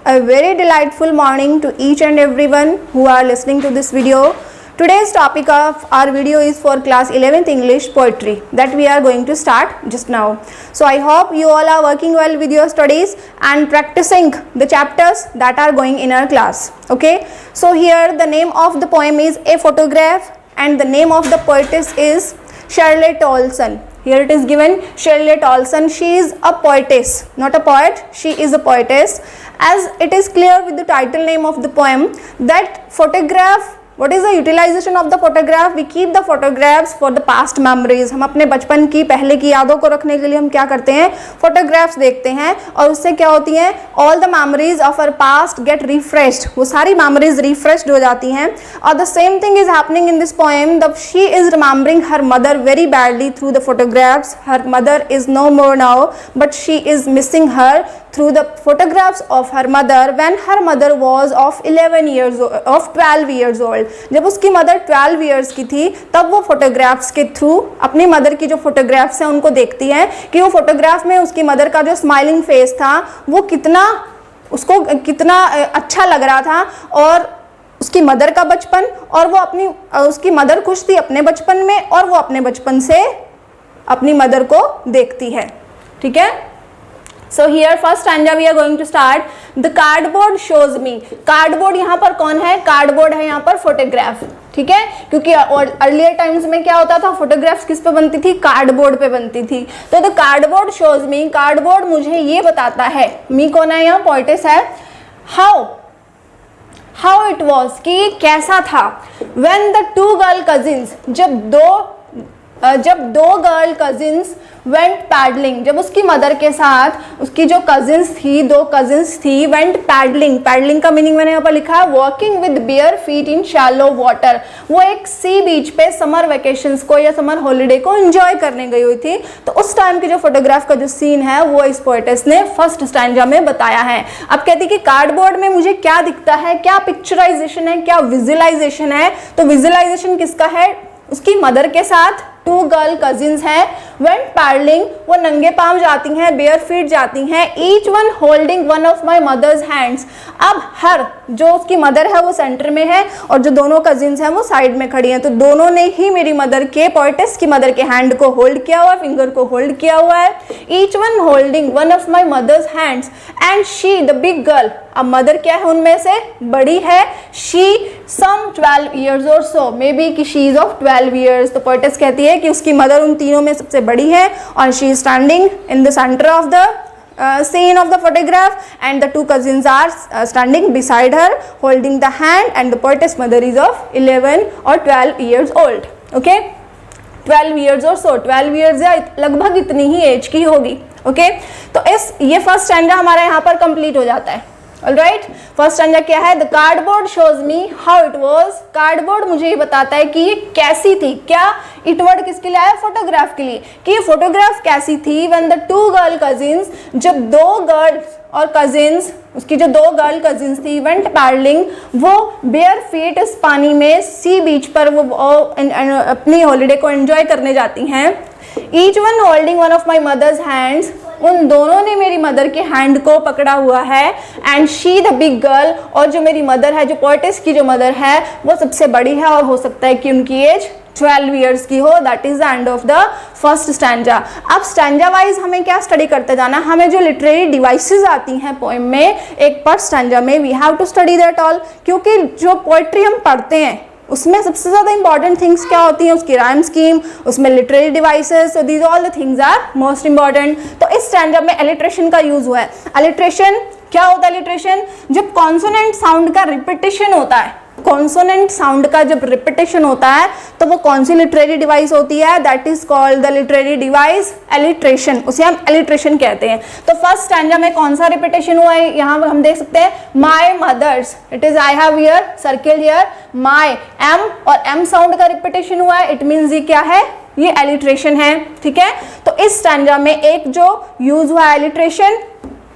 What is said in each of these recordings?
A very delightful morning to each and everyone who are listening to this video. Today's topic of our video is for class 11th English poetry that we are going to start just now. So I hope you all are working well with your studies and practicing the chapters that are going in our class. Okay. So here the name of the poem is A Photograph and the name of the poetess is Shirley Tolson. Here it is given Shirley Tolson. She is a poetess, not a poet. She is a poetess. As it is clear with the title name of the poem that photograph, what is the utilization of the photograph? We keep the photographs for the past memories. हम अपने बचपन की पहले की यादों को रखने के लिए हम क्या करते हैं? फोटोग्राफ्स देखते हैं और उससे क्या होती हैं? All the memories of our past get refreshed. वो सारी memories refreshed हो जाती हैं. और the same thing is happening in this poem. She is remembering her mother very badly through the photographs. Her mother is no more now, but she is missing her through the photographs of her mother when her mother was of 12 years old. जब उसकी mother 12 years की थी तब वो photographs के through अपनी mother की जो फोटोग्राफ्स हैं उनको देखती है कि वो फोटोग्राफ में उसकी मदर का जो स्माइलिंग फेस था वो उसको कितना अच्छा लग रहा था और उसकी मदर का बचपन और वो उसकी मदर खुश थी अपने बचपन में और वो अपने बचपन से अपनी मदर को देखती है. ठीक है. So here first stanza we are going to start. The cardboard shows me. Cardboard यहाँ पर कौन है? Cardboard है यहाँ पर फोटोग्राफ. ठीक है, क्योंकि अर्लियर टाइम्स में क्या होता था, फोटोग्राफ्स किस पे बनती थी? कार्डबोर्ड पे बनती थी. तो the cardboard shows me, cardboard मुझे ये बताता है, मी कौन है यहाँ? पोएटिस है. हाउ इट वॉज, कि कैसा था. When the two girl cousins, जब दो गर्ल कजिन्स वेंट पैडलिंग, जब उसकी मदर के साथ उसकी जो कजिन्स थी, दो कजिन्स थी, वेंट पैडलिंग. पैडलिंग का मीनिंग मैंने यहाँ पर लिखा है walking with bare feet in shallow water. वो एक सी बीच पे समर वेकेशंस को या समर हॉलीडे को एंजॉय करने गई हुई थी. तो उस टाइम की जो फोटोग्राफ का जो सीन है वो इस पोएटिस ने फर्स्ट स्टैंजा में बताया है. अब कहती है कि कार्डबोर्ड में मुझे क्या दिखता है, क्या पिक्चराइजेशन है, क्या विजुअलाइजेशन है. तो विजुअलाइजेशन किसका है? उसकी मदर के साथ टू गर्ल कजिन्स हैं, वेंट पैडलिंग, वो नंगे पांव जाती हैं, बेयर फीट जाती हैं, each one holding one of my mother's hands. अब हर जो उसकी मदर है वो सेंटर में है और जो दोनों कजिन्स हैं वो साइड में खड़ी हैं. तो दोनों ने ही मेरी मदर के, पोएटिस की मदर के हैंड को होल्ड किया हुआ है, फिंगर को होल्ड किया हुआ है. Each one holding one of my mother's hands and she the big girl. अब मदर क्या है उनमें से? बड़ी है. शी सम 12 years और सो, मे बी कि शी इज ऑफ 12 years. तो पोएटिस कहती है कि उसकी मदर उन तीनों में सबसे बड़ी है और she is standing in the centre of the scene of the photograph and the two cousins are standing beside her holding the hand and the poetess mother is of 11 or 12 years old. Okay, 12 years or so, 12 years या लगभग इतनी ही as की होगी. Okay, तो ये first stanza हमारा यहाँ पर कंप्लीट हो जाता है. ऑलराइट, फर्स्ट स्टैंजा क्या है? The cardboard shows me how it was. Cardboard मुझे ये बताता है कि ये कैसी थी. क्या इट वर्ड किसके लिए आया? फोटोग्राफ के लिए. कि ये फोटोग्राफ कैसी थी? When the two girl cousins, जब दो गर्ल्स और कजिन्स, उसकी जो दो गर्ल कजिन्स थी, वेंट पैडलिंग, वो बेयर फीट इस पानी में सी बीच पर वो अपनी हॉलीडे को एंजॉय करने जाती हैं. Each one holding one of my mother's hands, उन दोनों ने मेरी मदर के हैंड को पकड़ा हुआ है. And she the big girl, और जो मेरी मदर है, जो पोएटिस की जो मदर है वो सबसे बड़ी है और हो सकता है कि उनकी एज 12 years की हो. That is the end of the first stanza. अब स्टैंजा वाइज हमें क्या स्टडी करते जाना? हमें जो लिटरेरी डिवाइसेस आती हैं पोएम में एक पर स्टैंजा में, we have to study that all. क्योंकि जो पोएट्री हम पढ़ते हैं उसमें सबसे ज़्यादा इंपॉर्टेंट थिंग्स क्या होती हैं? उसकी राइम स्कीम, उसमें literary devices. So these all the things are most important. तो इस स्टैंजा में एलिट्रेशन का यूज हुआ है. एलिट्रेशन क्या होता है? एलिट्रेशन जब कॉन्सोनेंट साउंड का रिपीटेशन होता है, कॉन्सोनेंट साउंड का जब रिपीटेशन होता है तो वो कौन सी लिटरेरी डिवाइस होती है? That is called the literary device alliteration. उसे हम एलिट्रेशन कहते हैं. तो फर्स्ट स्टैंजा में कौन सा रिपीटेशन हुआ है? यहाँ हम देख सकते हैं my mother's. It is I have here circle here my, m और एम साउंड का रिपीटेशन हुआ है. इट मीन्स ये क्या है? ये एलिट्रेशन है. ठीक है, तो इस स्टैंजा में एक जो यूज हुआ है एलिट्रेशन,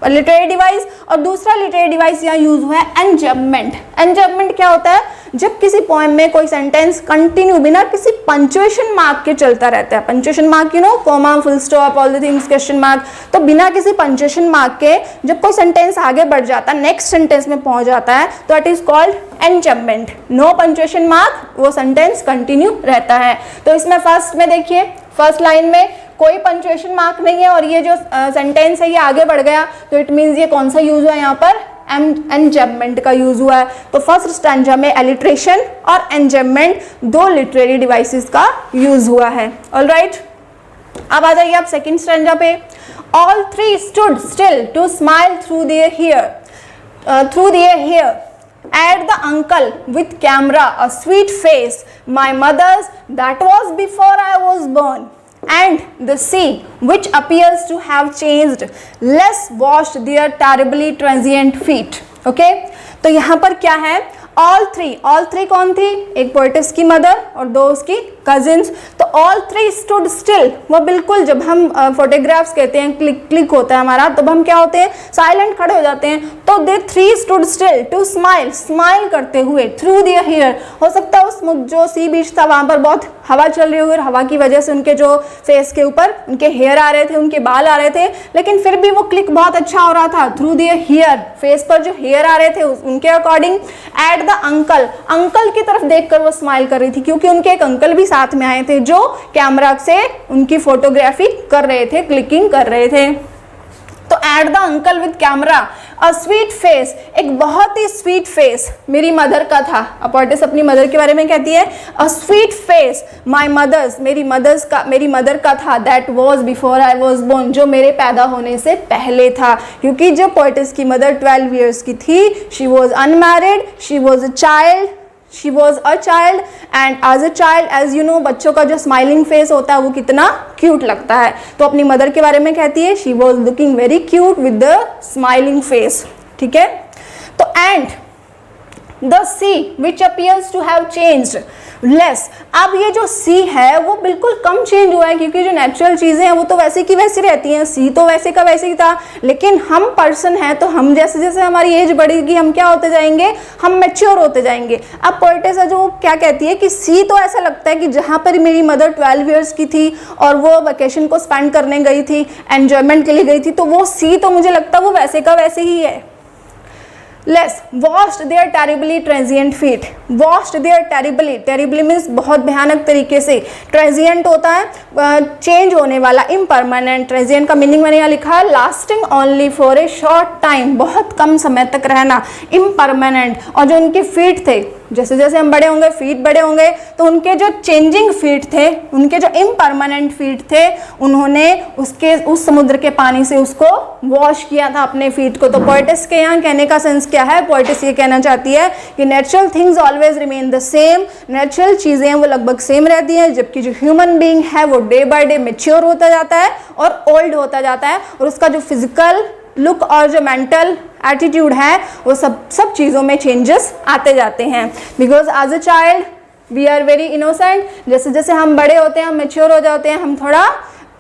लिटरेरी डिवाइस, और दूसरा लिटरेरी डिवाइस यहाँ यूज हुआ है एनजम्पमेंट. एनजम्पमेंट क्या होता है? जब किसी पोएम में कोई सेंटेंस कंटिन्यू बिना किसी पंचुएशन मार्क के चलता रहता है, punctuation mark you know, comma, full stop, all the things, question mark, तो बिना किसी पंचुएशन मार्क के जब कोई सेंटेंस आगे बढ़ जाता है, नेक्स्ट सेंटेंस में पहुंच जाता है, तो it is called enjambment. No punctuation mark, वो सेंटेंस कंटिन्यू रहता है। तो इसमें फर्स्ट में देखिए, फर्स्ट लाइन में कोई पंचुएशन मार्क नहीं है और ये जो सेंटेंस है ये आगे बढ़ गया, तो इट मीन्स ये कौन सा यूज हुआ है यहाँ पर, एनजम्पमेंट का यूज हुआ है। तो फर्स्ट स्टैंजा में एलिट्रेशन और एनजम्पमेंट दो लिटरेरी डिवाइसेस का यूज हुआ है। ऑलराइट, अब आ जाइए आप सेकंड स्टैंजा पे। All three stood still to smile through their hair at the uncle with camera, a sweet face, my mother's that was before I was born, and the sea which appears to have changed, less washed their terribly transient feet. Okay, तो यहाँ पर क्या है, all three कौन थी, एक poet's की mother और दो उसकी कजिन्स। तो ऑल थ्री स्टूड स्टिल, वो बिल्कुल, जब हम फोटोग्राफ्स कहते हैं क्लिक होता है हमारा, तब हम क्या होते हैं, साइलेंट खड़े हो जाते हैं। तो they three stood still to smile करते हुए थ्रू देयर हेयर। हो सकता है उस जो सी बीच था वहाँ पर बहुत हवा चल रही हुई और हवा की वजह से उनके जो फेस के ऊपर उनके हेयर आ रहे थे, उनके बाल आ रहे थे, लेकिन फिर भी वो क्लिक बहुत अच्छा हो रहा था। थ्रू देयर हेयर, फेस पर जो हेयर आ रहे थे उनके अकॉर्डिंग। एट द अंकल की तरफ देखकर वो स्माइल कर रही थी, क्योंकि उनके एक अंकल भी साथ में आए थे जो कैमरा से उनकी फोटोग्राफी कर रहे थे, क्लिकिंग कर रहे थे। तो at the uncle with camera, a sweet face, एक बहुत ही स्वीट फेस मेरी मदर का था। पोएटिस अपनी मदर के बारे में कहती है, a sweet face my mother's, मेरी मदर का था, that was before I was born, जो मेरे पैदा होने से पहले था। क्योंकि जब पोएटिस की मदर 12 इयर्स की थी, she was unmarried, she was a child and as a child, as you know, बच्चों का जो स्माइलिंग फेस होता है वो कितना क्यूट लगता है। तो अपनी मदर के बारे में कहती है, she was looking very cute with the smiling face. ठीक है, तो and the sea which appears to have changed less, अब ये जो सी है वो बिल्कुल कम चेंज हुआ है, क्योंकि जो नेचुरल चीज़ें हैं वो तो वैसे की वैसी रहती हैं, सी तो वैसे का वैसे ही था, लेकिन हम पर्सन हैं तो हम जैसे जैसे हमारी एज बढ़ेगी हम क्या होते जाएंगे, हम मैच्योर होते जाएंगे। अब पोएटिस है जो क्या कहती है कि सी तो ऐसा लगता है कि जहाँ पर मेरी मदर 12 इयर्स की थी और वो वेकेशन को स्पेंड करने गई थी, एन्जॉयमेंट के लिए गई थी, तो वो सी तो मुझे लगता है वो वैसे का वैसे ही है। Less washed their terribly transient feet, washed their terribly means बहुत भयानक तरीके से, ट्रांजिएंट होता है चेंज होने वाला, इम्परमानेंट। ट्रांजिएंट का मीनिंग मैंने यहाँ लिखा है, lasting only for a short time, बहुत कम समय तक रहना, इम्परमानेंट। और जो उनके फीट थे, जैसे जैसे हम बड़े होंगे फीट बड़े होंगे, तो उनके जो चेंजिंग फीट थे, उनके जो इम्परमानेंट फीट थे, उन्होंने उस समुद्र के पानी से उसको वॉश किया था अपने फीट को। तो पोएटिस के यहाँ कहने का सेंस क्या है, पोएटिस ये कहना चाहती है कि natural things always remain the same, natural चीज़ें वो लगभग सेम रहती हैं, जबकि जो ह्यूमन बीइंग है वो डे बाय डे मेच्योर होता जाता है और ओल्ड होता जाता है, और उसका जो फिजिकल लुक और जो मेंटल एटीट्यूड है वो सब चीज़ों में चेंजेस आते जाते हैं। Because as a child we are very innocent, जैसे जैसे हम बड़े होते हैं, हम मेच्योर हो जाते हैं, हम थोड़ा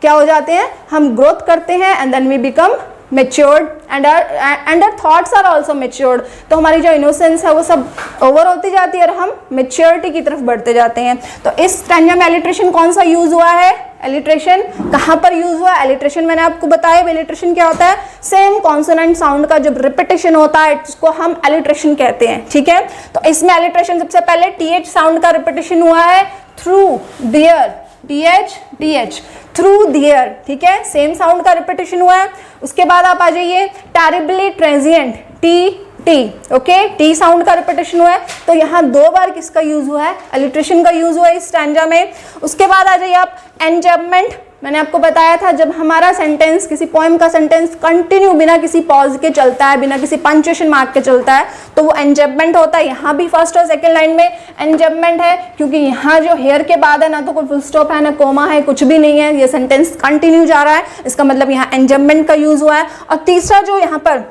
क्या हो जाते हैं, हम ग्रोथ करते हैं, and then we become matured and our thoughts are also matured. तो हमारी जो इनोसेंस है वो सब ओवर होती जाती है और हम मेच्योरिटी की तरफ बढ़ते जाते हैं। तो इस स्टैंजा में एलिट्रेशन कौन सा यूज हुआ है, एलिट्रेशन कहाँ पर यूज हुआ है? एलिट्रेशन मैंने आपको बताया, एलिट्रेशन क्या होता है, सेम कॉन्सोनेंट साउंड का जब रिपीटेशन होता है इसको हम एलिट्रेशन कहते हैं। ठीक है, तो इसमें एलिट्रेशन सबसे पहले टीएच साउंड का रिपीटेशन हुआ है, through their, TH through their. ठीक है, सेम साउंड का रिपीटेशन हुआ है। उसके बाद आप आ जाइए terribly transient, T, okay, T sound का रिपीटेशन हुआ है। तो यहाँ 2 बार किसका यूज हुआ है, एलिट्रेशन का यूज हुआ है इस स्टैंजा में। उसके बाद आ जाइए आप एनजम्पमेंट। मैंने आपको बताया था जब हमारा सेंटेंस, किसी पोएम का सेंटेंस कंटिन्यू बिना किसी पॉज के चलता है, बिना किसी पंक्चुएशन मार्क के चलता है, तो वो एनजम्पमेंट होता है। यहाँ भी फर्स्ट और सेकंड लाइन में एनजम्पमेंट है, क्योंकि यहाँ जो हेयर के बाद है ना तो कोई फुल स्टॉप है ना कोमा है, कुछ भी नहीं है, ये सेंटेंस कंटिन्यू जा रहा है, इसका मतलब यहाँ एनजम्पमेंट का यूज हुआ है। और तीसरा जो यहाँ पर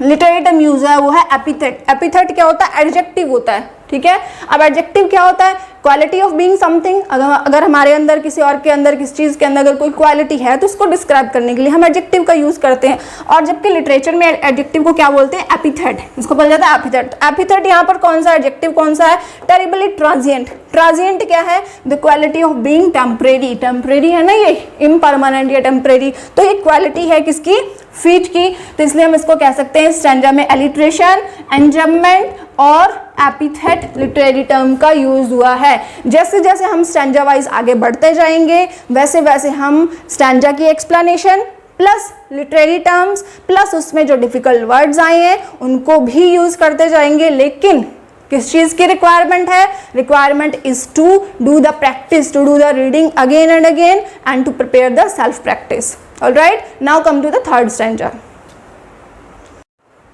लिटरेरी टर्म यूज है वो है एपिथेट। एपिथेट क्या होता है? एडजेक्टिव होता है, ठीक है। अब एडजेक्टिव क्या होता है? Quality of being something. अगर हमारे अंदर किसी और के अंदर किसी चीज के अंदर अगर कोई क्वालिटी है तो उसको डिस्क्राइब करने के लिए हम एडजेक्टिव का यूज करते हैं। और जबकि लिटरेचर में एडजेक्टिव को क्या बोलते हैं? एपिथेट। इसको बोला जाता है एपिथेट। एपिथेट यहाँ पर कौन सा एडजेक्टिव कौन सा है? Terribly transient. ट्रांजिएंट क्या है? The quality of being temporary. Temporary है ना ये, इम्परमानेंट या टेम्परेरी, तो ये क्वालिटी है किसकी? फीट की। तो इसलिए हम इसको कह सकते हैं स्टैंजा में एलिट्रेशन, एंजम्पमेंट और एपिथेट लिटरेरी टर्म का यूज हुआ है। जैसे जैसे हम स्टैंजा वाइज आगे बढ़ते जाएंगे वैसे वैसे हम स्टैंजा की explanation plus literary terms plus उसमें जो डिफिकल्ट वर्ड्स आए हैं उनको भी यूज करते जाएंगे। लेकिन किस चीज की रिक्वायरमेंट है? Requirement is to do the practice, to do the reading again and again and to prepare the self practice. All right, now come to the third stanza.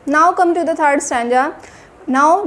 Now come to the third stanza.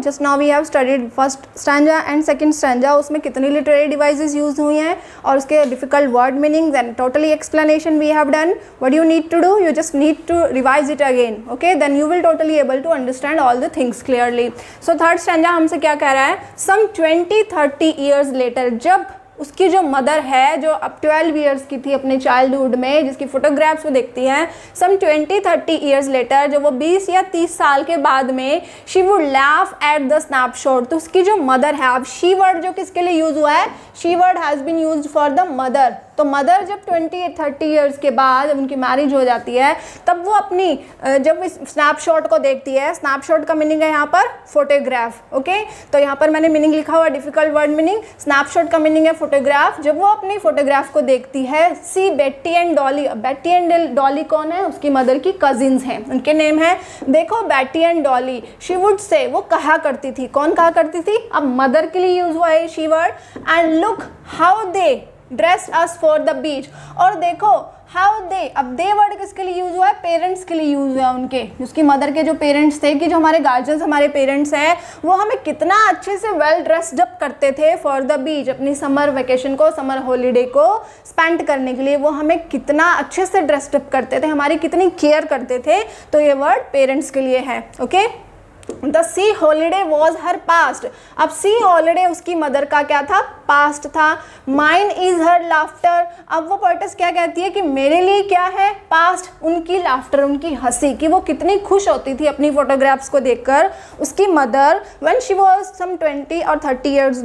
Just now we have studied first stanza and second stanza. उसमें कितनी literary devices use हुई हैं और उसके difficult word meanings and totally explanation we have done. What you need to do? You just need to revise it again. Okay, then you will totally able to understand all the things clearly. So third stanza हमसे क्या कह रहा है? Some 20-30 years later, जब उसकी जो mother है जो अब 12 ईयर्स की थी अपने चाइल्डहुड में, जिसकी फोटोग्राफ्स वो देखती हैं, सम 20-30 ईयर्स लेटर, जब वो 20 या 30 साल के बाद में, she would laugh at the snapshot. तो उसकी जो मदर है, अब शी वर्ड जो किसके लिए यूज हुआ है? She word has been used for the mother. तो मदर जब 20-30 ईयर्स के बाद जब उनकी मैरिज हो जाती है तब वो अपनी जब इस स्नैपशॉट को देखती है, स्नैपशॉट का मीनिंग है यहाँ पर फोटोग्राफ। ओके, तो यहाँ पर मैंने मीनिंग लिखा हुआ डिफिकल्ट वर्ड मीनिंग, स्नैपशॉट का मीनिंग है फोटोग्राफ। जब वो अपनी फोटोग्राफ को देखती है, सी बेटी एंड डॉली। बेटी एंड डॉली कौन है? उसकी मदर की कजिन्स हैं, उनके नेम है देखो बेटी and Dolly. She would say, वो कहा करती थी, कौन कहा करती थी? अब मदर के लिए यूज हुआ है she word. And look how they dressed us for the beach. और देखो हाउ दे, अब दे वर्ड किसके लिए यूज हुआ है? पेरेंट्स के लिए यूज हुआ है, उनके, उसकी मदर के जो पेरेंट्स थे, कि जो हमारे गार्जियंस हमारे पेरेंट्स हैं वो हमें कितना अच्छे से वेल ड्रेस्ड अप करते थे फॉर द बीच, अपनी समर वेकेशन को, समर हॉलीडे को स्पेंड करने के लिए वो हमें कितना अच्छे से ड्रेस्ड अप करते थे, हमारी कितनी केयर करते थे। तो ये वर्ड पेरेंट्स के लिए है। Okay, the C holiday was her past. अब सी हॉलीडे उसकी मदर का क्या था? पास्ट था। Mine is her laughter. अब वो पोएटेस क्या कहती है कि मेरे लिए क्या है? पास्ट। उनकी लाफ्टर, उनकी हंसी, कि वो कितनी खुश होती थी अपनी फोटोग्राफ्स को देखकर। उसकी mother when she was some 20 or 30 years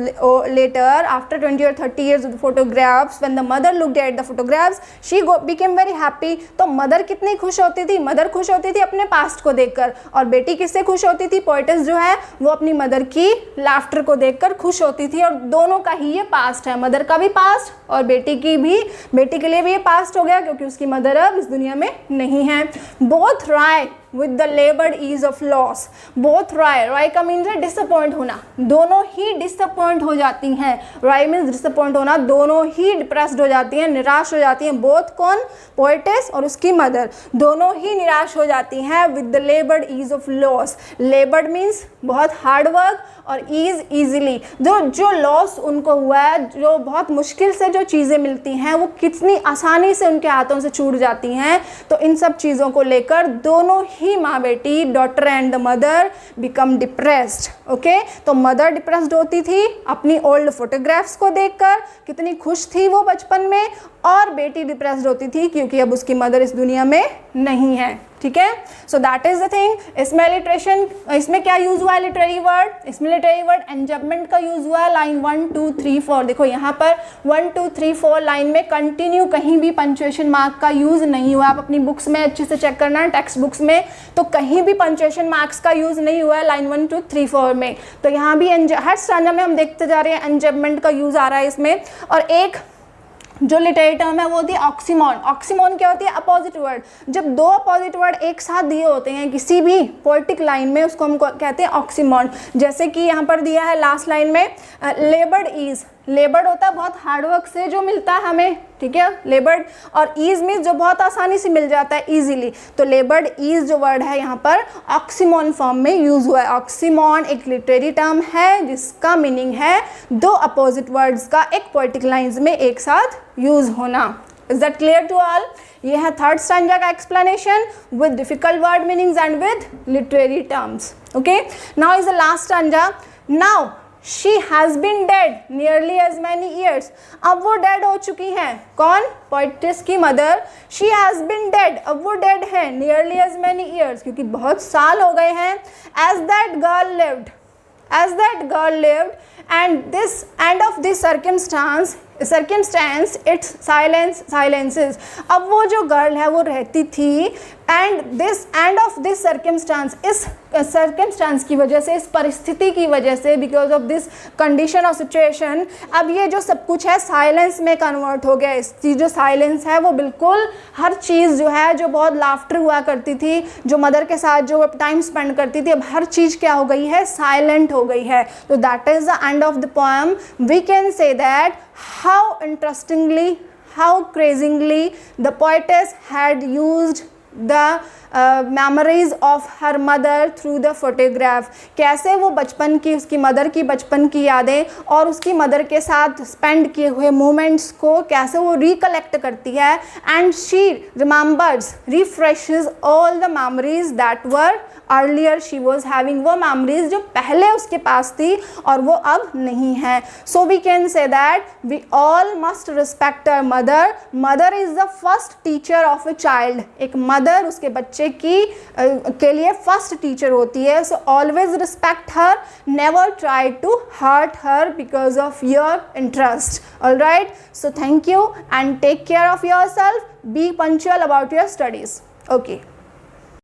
later, after 20 or 30 years of the photographs, when the mother looked at the photographs, she became very happy। तो मदर कितनी खुश होती थी? मदर खुश होती थी अपने पास्ट को देखकर। और बेटी किससे खुश होती थी? पोएटेस जो है वो अपनी मदर की लाफ्टर को देखकर खुश होती थी। और दोनों का ही ये पास्ट है, मदर का भी पास्ट और बेटी की भी, बेटी के लिए भी ये पास्ट हो गया क्योंकि उसकी मदर अब इस दुनिया में नहीं है। बोथ राय with the laboured ease of loss. Both राय, राय का मीन्स है डिसअपॉइंट होना, दोनों ही डिसअपॉइंट हो जाती हैं। राय मीन्स डिसअपॉइंट होना, दोनों ही डिप्रेस्ड हो जाती हैं, निराश हो जाती हैं। बोथ कौन? पोएटेस और उसकी मदर, दोनों ही निराश हो जाती हैं with the laboured ease of loss. Laboured means बहुत हार्ड वर्क और ईज ईजिली, जो लॉस उनको हुआ है, जो बहुत मुश्किल से जो चीज़ें मिलती हैं वो कितनी आसानी से उनके हाथों से छूट जाती हैं। तो इन सब चीज़ों को लेकर दोनों ही माँ बेटी, daughter and the mother become depressed. Okay, तो मदर डिप्रेस्ड होती थी अपनी ओल्ड फोटोग्राफ्स को देखकर, कितनी खुश थी वो बचपन में, और बेटी डिप्रेस्ड होती थी क्योंकि अब उसकी मदर इस दुनिया में नहीं है। ठीक है, so that is the thing. इसमें लिटरेशन, इसमें क्या यूज हुआ है? लिटरेरी वर्ड, इसमें लिटरेरी वर्ड एंजम्पमेंट का यूज हुआ है। लाइन 1 2 3 4, देखो यहाँ पर 1 2 3 4 लाइन में कंटिन्यू, कहीं भी पंक्चुएशन मार्क का यूज नहीं हुआ। आप अपनी बुक्स में अच्छे से चेक करना, टेक्स्ट बुक्स में, तो कहीं भी पंक्चुएशन मार्क्स का यूज नहीं हुआ है लाइन 1 2 3 4 में। तो यहाँ भी हर स्टैंजा में हम देखते जा रहे हैं एंजम्पमेंट का यूज आ रहा है इसमें। और एक जो लिटरेरी टर्म है वो होती है ऑक्सीमॉन। ऑक्सीमॉन क्या होती है? Opposite word. जब दो अपोजिट वर्ड एक साथ दिए होते हैं किसी भी पोएटिक लाइन में, उसको हम कहते हैं ऑक्सीमॉन। जैसे कि यहाँ पर दिया है लास्ट लाइन में लेबर्ड ईज। लेबर्ड होता है बहुत हार्डवर्क से जो मिलता है हमें, ठीक है, लेबर्ड, और ईज मीन्स जो बहुत आसानी से मिल जाता है, इजीली। तो लेबर्ड ईज जो वर्ड है यहाँ पर ऑक्सीमॉन फॉर्म में यूज हुआ है। ऑक्सीमॉन एक लिटरेरी टर्म है जिसका मीनिंग है दो अपोजिट वर्ड्स का एक पोएटिक लाइन्स में एक साथ यूज होना। Is that clear to all? ये है थर्ड स्टैंजा का explanation with difficult word meanings and with literary terms. Okay, now is the last stanza. Now she has been dead nearly as many years. अब वो dead हो चुकी हैं. कौन? पोएट्रेस की mother. she has been dead. अब वो dead है nearly as many years, क्योंकि बहुत साल हो गए हैं. as that girl lived and of this circumstance its silences. अब वो जो गर्ल है वो रहती थी and of this circumstance, इस circumstance की वजह से, इस परिस्थिति की वजह से, because of this condition or situation, अब ये जो सब कुछ है साइलेंस में कन्वर्ट हो गया. इसकी जो साइलेंस है वो बिल्कुल हर चीज़ जो है, जो बहुत लाफ्टर हुआ करती थी, जो मदर के साथ जो टाइम स्पेंड करती थी, अब हर चीज़ क्या हो गई है? साइलेंट हो गई है. तो that is the end of the poem. We can say that how interestingly, how crazingly the poetess had used the memories of her mother through the photograph. कैसे वो बचपन की, उसकी मदर की बचपन की यादें और उसकी मदर के साथ स्पेंड किए हुए मोमेंट्स को कैसे वो रिकलेक्ट करती है. And she remembers, refreshes all the memories that were earlier she was having. वो मेमोरीज जो पहले उसके पास थी और वो अब नहीं है. So we can say that we all must respect our mother. Mother is the first teacher of a child. एक मदर उसके बच्चे के लिए फर्स्ट टीचर होती है. So always respect her, never try to hurt her because of your interest. Alright, so thank you and take care of your self. Be punctual about your studies. Okay.